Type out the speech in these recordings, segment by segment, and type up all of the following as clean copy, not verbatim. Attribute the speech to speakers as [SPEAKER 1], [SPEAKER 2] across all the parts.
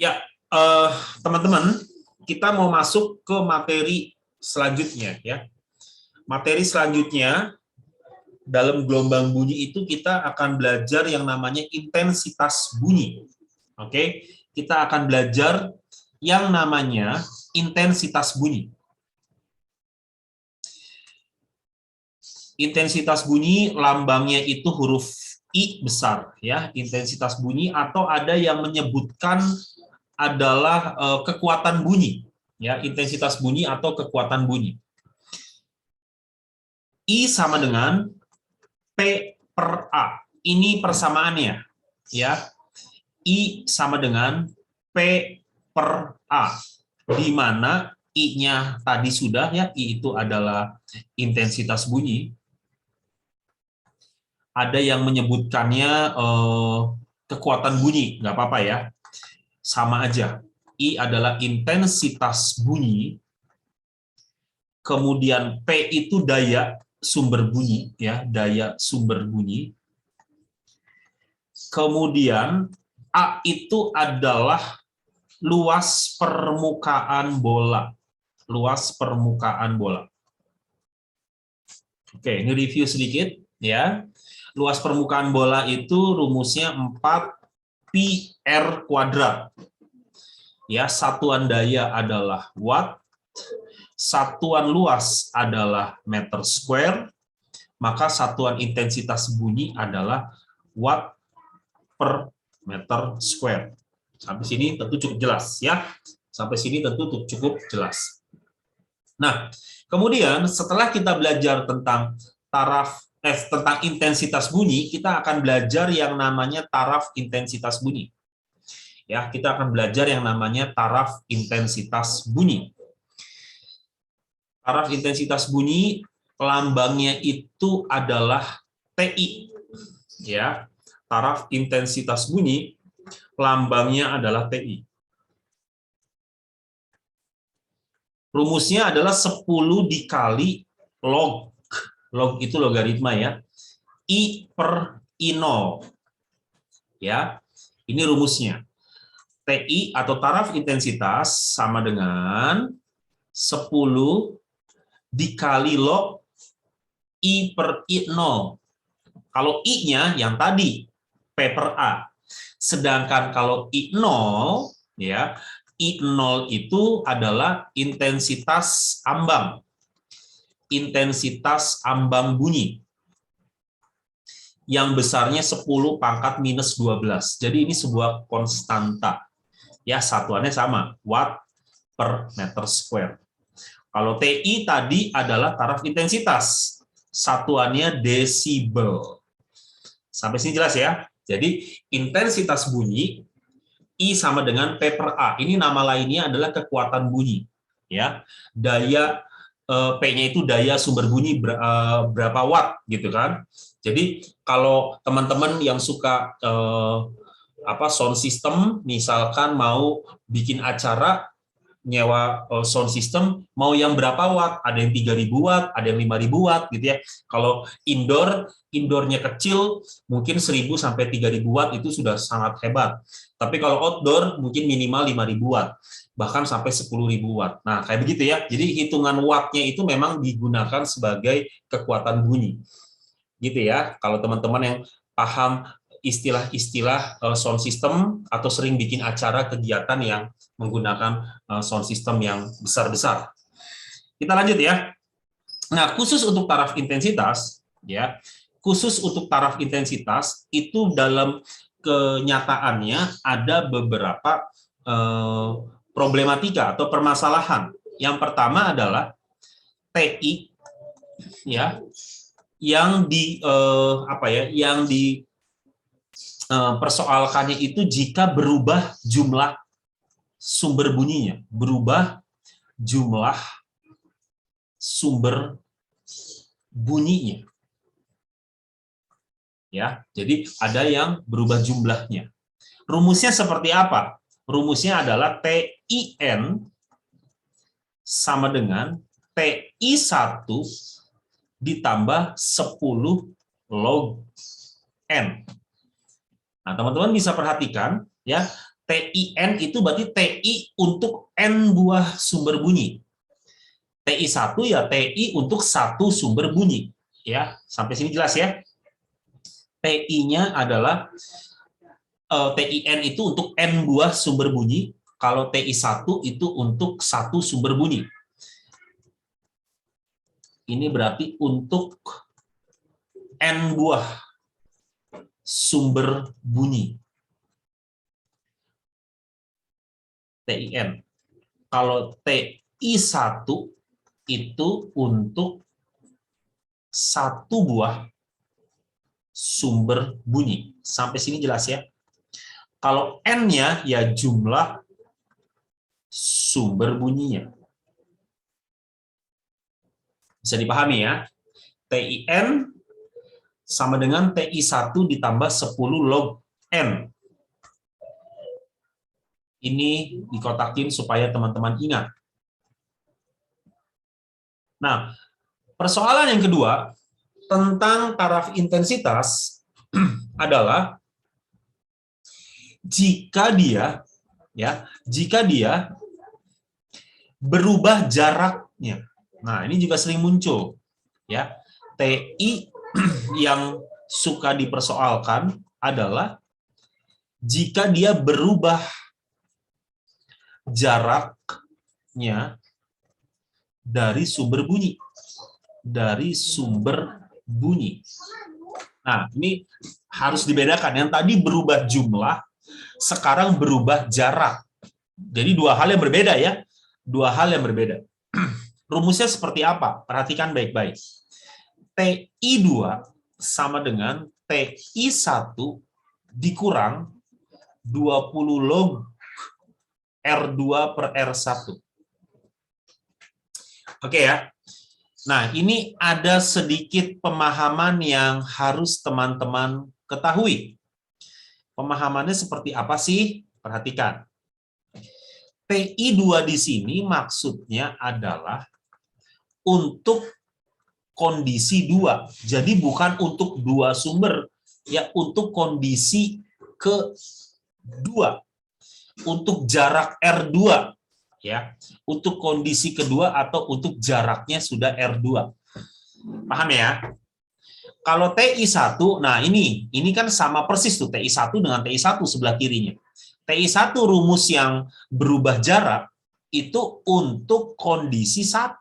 [SPEAKER 1] Ya, teman-teman, kita mau masuk ke materi selanjutnya ya. Materi selanjutnya dalam gelombang bunyi itu kita akan belajar yang namanya intensitas bunyi. Oke, kita akan belajar yang namanya intensitas bunyi. Intensitas bunyi lambangnya itu huruf I besar ya, intensitas bunyi, atau ada yang menyebutkan adalah kekuatan bunyi ya, intensitas bunyi atau kekuatan bunyi. I sama dengan P per A. Ini persamaannya ya. I sama dengan P per A, di mana I-nya tadi sudah ya, I itu adalah intensitas bunyi. Ada yang menyebutkannya kekuatan bunyi, nggak apa-apa ya, sama aja. I adalah intensitas bunyi, kemudian P itu daya sumber bunyi ya, daya sumber bunyi. Kemudian A itu adalah luas permukaan bola. Luas permukaan bola. Oke, ini review sedikit ya. Luas permukaan bola itu rumusnya 4 pi r kuadrat. Ya, satuan daya adalah watt, satuan luas adalah meter square, maka satuan intensitas bunyi adalah watt per meter square. Sampai sini tentu cukup jelas ya. Sampai sini tentu cukup jelas. Nah, kemudian setelah kita belajar tentang tentang intensitas bunyi, kita akan belajar yang namanya taraf intensitas bunyi. Ya, kita akan belajar yang namanya taraf intensitas bunyi. Taraf intensitas bunyi lambangnya itu adalah TI. Ya, taraf intensitas bunyi lambangnya adalah TI. Rumusnya adalah 10 dikali log. Log itu logaritma ya. I per I0. Ya, ini rumusnya. TI atau taraf intensitas sama dengan 10 dikali log I per I0. Kalau I-nya yang tadi, P per A. Sedangkan kalau I0, ya, I0 itu adalah intensitas ambang. Intensitas ambang bunyi yang besarnya 10 pangkat minus 12. Jadi ini sebuah konstanta. Ya, satuannya sama, watt per meter square. Kalau TI tadi adalah taraf intensitas. Satuannya desibel. Sampai sini jelas ya? Jadi intensitas bunyi I sama dengan P per A. Ini nama lainnya adalah kekuatan bunyi. Ya, daya P-nya itu daya sumber bunyi berapa watt gitu kan. Jadi kalau teman-teman yang suka sound system, misalkan mau bikin acara nyewa sound system, mau yang berapa watt, ada yang 3.000 watt, ada yang 5.000 watt gitu ya. Kalau indoornya kecil, mungkin 1.000 sampai 3.000 watt itu sudah sangat hebat. Tapi kalau outdoor mungkin minimal 5.000 watt, bahkan sampai 10.000 watt. Nah, kayak begitu ya. Jadi hitungan wattnya itu memang digunakan sebagai kekuatan bunyi. Gitu ya. Kalau teman-teman yang paham istilah-istilah sound system atau sering bikin acara kegiatan yang menggunakan sound system yang besar-besar. Kita lanjut ya. Nah, khusus untuk taraf intensitas ya. Khusus untuk taraf intensitas itu dalam kenyataannya ada beberapa problematika atau permasalahan. Yang pertama adalah TI ya, yang persoalkannya itu jika berubah jumlah sumber bunyinya, berubah jumlah sumber bunyinya. Ya, jadi ada yang berubah jumlahnya. Rumusnya seperti apa? Rumusnya adalah TIN sama dengan TI1 ditambah 10 log N. Nah, teman-teman bisa perhatikan ya, TIN itu berarti TI untuk N buah sumber bunyi. TI1 ya TI untuk satu sumber bunyi. Ya, sampai sini jelas ya. TI-nya adalah TIN itu untuk N buah sumber bunyi, kalau TI1 itu untuk satu sumber bunyi. Ini berarti untuk N buah sumber bunyi. TIN. Kalau TI1 itu untuk satu buah sumber bunyi. Sampai sini jelas ya. Kalau N-nya ya jumlah sumber bunyinya. Bisa dipahami ya. TIN sama dengan TI1 ditambah 10 log N. Ini dikotakin supaya teman-teman ingat. Nah, persoalan yang kedua tentang taraf intensitas adalah jika dia berubah jaraknya. Nah, ini juga sering muncul ya. TI yang suka dipersoalkan adalah jika dia berubah jaraknya dari sumber bunyi. Nah, ini harus dibedakan. Yang tadi berubah jumlah, sekarang berubah jarak. Jadi dua hal yang berbeda ya. Dua hal yang berbeda. Rumusnya seperti apa? Perhatikan baik-baik. TI2 sama dengan TI1 dikurang 20 log R2 per R1. Oke ya. Nah, ini ada sedikit pemahaman yang harus teman-teman ketahui. Pemahamannya seperti apa sih? Perhatikan. TI2 di sini maksudnya adalah untuk kondisi 2. Jadi bukan untuk dua sumber, ya untuk kondisi kedua. Untuk jarak R2 ya. Untuk kondisi kedua atau untuk jaraknya sudah R2. Paham ya? Kalau TI1, nah ini kan sama persis tuh TI1 dengan TI1 sebelah kirinya. TI1 rumus yang berubah jarak itu untuk kondisi 1.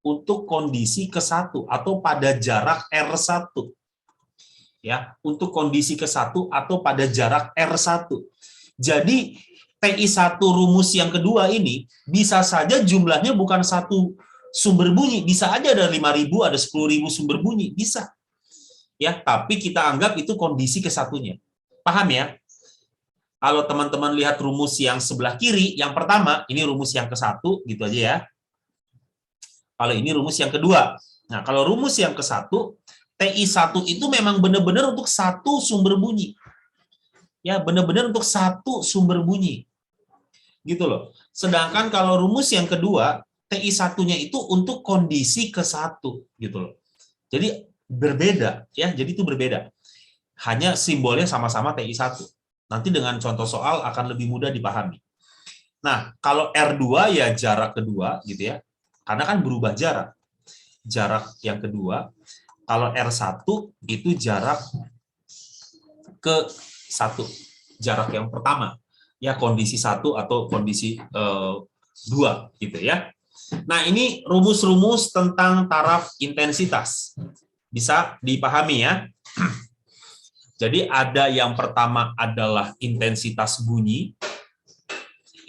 [SPEAKER 1] Untuk kondisi ke-1 atau pada jarak R1. Ya, untuk kondisi ke-1 atau pada jarak R1. Jadi TI1 rumus yang kedua ini bisa saja jumlahnya bukan satu sumber bunyi, bisa aja ada 5.000, ada 10.000 sumber bunyi, bisa. Ya, tapi kita anggap itu kondisi ke-1-nya. Paham ya? Kalau teman-teman lihat rumus yang sebelah kiri, yang pertama, ini rumus yang ke-1 gitu aja ya. Kalau ini rumus yang kedua. Nah, kalau rumus yang ke-1, TI1 itu memang benar-benar untuk satu sumber bunyi. Ya, benar-benar untuk satu sumber bunyi. Gitu loh. Sedangkan kalau rumus yang kedua, TI1-nya itu untuk kondisi ke-1 gitu loh. Jadi berbeda ya, jadi itu berbeda. Hanya simbolnya sama-sama TI1. Nanti dengan contoh soal akan lebih mudah dipahami. Nah, kalau R2 ya jarak kedua gitu ya. Karena kan berubah jarak. Jarak yang kedua. Kalau R1 itu jarak ke-1. Jarak yang pertama. Ya, kondisi 1 atau kondisi 2 gitu ya. Nah, ini rumus-rumus tentang taraf intensitas. Bisa dipahami ya. Jadi ada yang pertama adalah intensitas bunyi.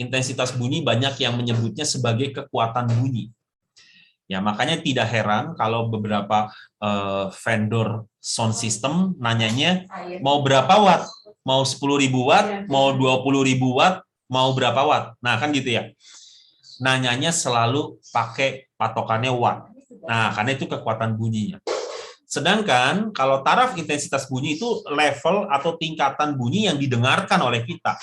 [SPEAKER 1] Intensitas bunyi banyak yang menyebutnya sebagai kekuatan bunyi. Ya, makanya tidak heran kalau beberapa vendor sound system nanyanya mau berapa watt? Mau 10.000 watt, mau 20.000 watt, mau berapa watt? Nah, kan gitu ya. Nanyanya selalu pakai patokannya watt. Nah, karena itu kekuatan bunyinya. Sedangkan kalau taraf intensitas bunyi itu level atau tingkatan bunyi yang didengarkan oleh kita.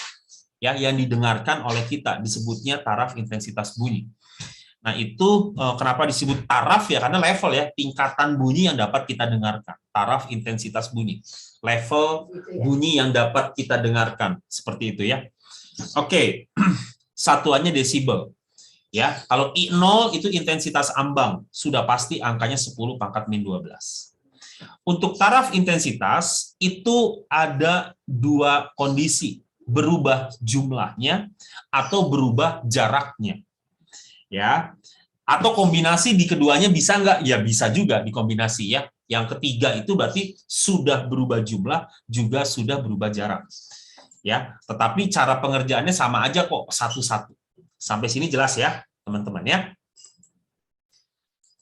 [SPEAKER 1] Ya, yang didengarkan oleh kita disebutnya taraf intensitas bunyi. Nah, itu kenapa disebut taraf ya, karena level ya, tingkatan bunyi yang dapat kita dengarkan. Taraf intensitas bunyi. Level bunyi yang dapat kita dengarkan, seperti itu ya. Oke. Satuannya desibel. Ya, kalau I0 itu intensitas ambang, sudah pasti angkanya 10 pangkat min 12. Untuk taraf intensitas itu ada dua kondisi, berubah jumlahnya atau berubah jaraknya. Ya, atau kombinasi di keduanya bisa nggak? Ya bisa juga dikombinasi ya. Yang ketiga itu berarti sudah berubah jumlah juga sudah berubah jarak. Ya, tetapi cara pengerjaannya sama aja kok, satu-satu. Sampai sini jelas ya, teman-teman ya.